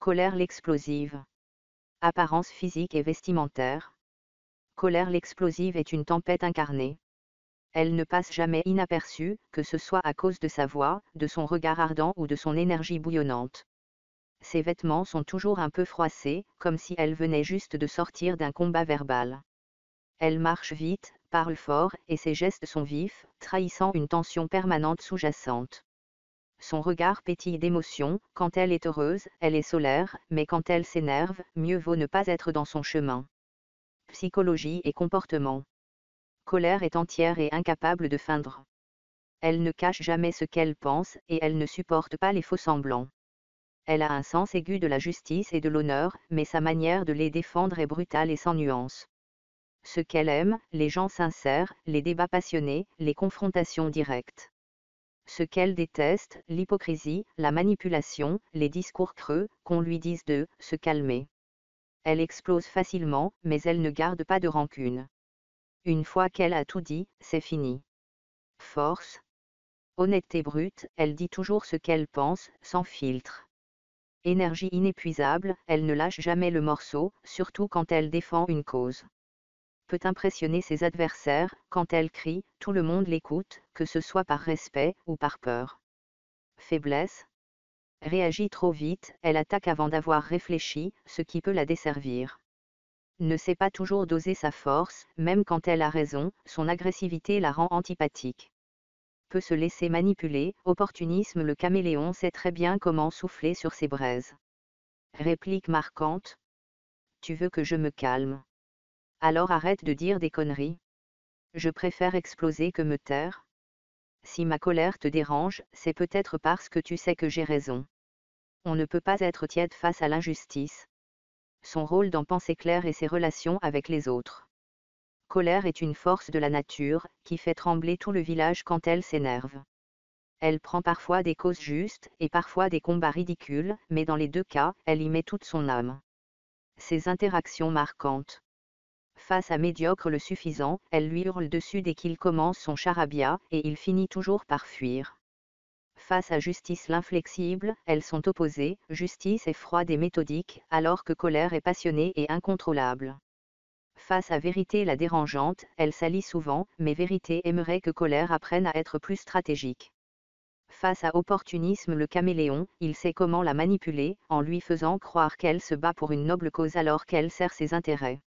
Colère l'explosive. Apparence physique et vestimentaire. Colère l'explosive est une tempête incarnée. Elle ne passe jamais inaperçue, que ce soit à cause de sa voix, de son regard ardent ou de son énergie bouillonnante. Ses vêtements sont toujours un peu froissés, comme si elle venait juste de sortir d'un combat verbal. Elle marche vite, parle fort, et ses gestes sont vifs, trahissant une tension permanente sous-jacente. Son regard pétille d'émotion, quand elle est heureuse, elle est solaire, mais quand elle s'énerve, mieux vaut ne pas être dans son chemin. Psychologie et comportement. Colère est entière et incapable de feindre. Elle ne cache jamais ce qu'elle pense, et elle ne supporte pas les faux-semblants. Elle a un sens aigu de la justice et de l'honneur, mais sa manière de les défendre est brutale et sans nuance. Ce qu'elle aime, les gens sincères, les débats passionnés, les confrontations directes. Ce qu'elle déteste, l'hypocrisie, la manipulation, les discours creux, qu'on lui dise de se calmer. Elle explose facilement, mais elle ne garde pas de rancune. Une fois qu'elle a tout dit, c'est fini. Force. Honnêteté brute, elle dit toujours ce qu'elle pense, sans filtre. Énergie inépuisable, elle ne lâche jamais le morceau, surtout quand elle défend une cause. Peut impressionner ses adversaires, quand elle crie, tout le monde l'écoute, que ce soit par respect ou par peur. Faiblesse. Réagit trop vite, elle attaque avant d'avoir réfléchi, ce qui peut la desservir. Ne sait pas toujours doser sa force, même quand elle a raison, son agressivité la rend antipathique. Peut se laisser manipuler, opportunisme, le caméléon sait très bien comment souffler sur ses braises. Réplique marquante. Tu veux que je me calme? Alors arrête de dire des conneries. Je préfère exploser que me taire. Si ma colère te dérange, c'est peut-être parce que tu sais que j'ai raison. On ne peut pas être tiède face à l'injustice. Son rôle dans Penser clair et ses relations avec les autres. Colère est une force de la nature, qui fait trembler tout le village quand elle s'énerve. Elle prend parfois des causes justes, et parfois des combats ridicules, mais dans les deux cas, elle y met toute son âme. Ses interactions marquantes. Face à médiocre le suffisant, elle lui hurle dessus dès qu'il commence son charabia, et il finit toujours par fuir. Face à justice l'inflexible, elles sont opposées, justice est froide et méthodique, alors que colère est passionnée et incontrôlable. Face à vérité la dérangeante, elle s'allie souvent, mais vérité aimerait que colère apprenne à être plus stratégique. Face à opportunisme le caméléon, il sait comment la manipuler, en lui faisant croire qu'elle se bat pour une noble cause alors qu'elle sert ses intérêts.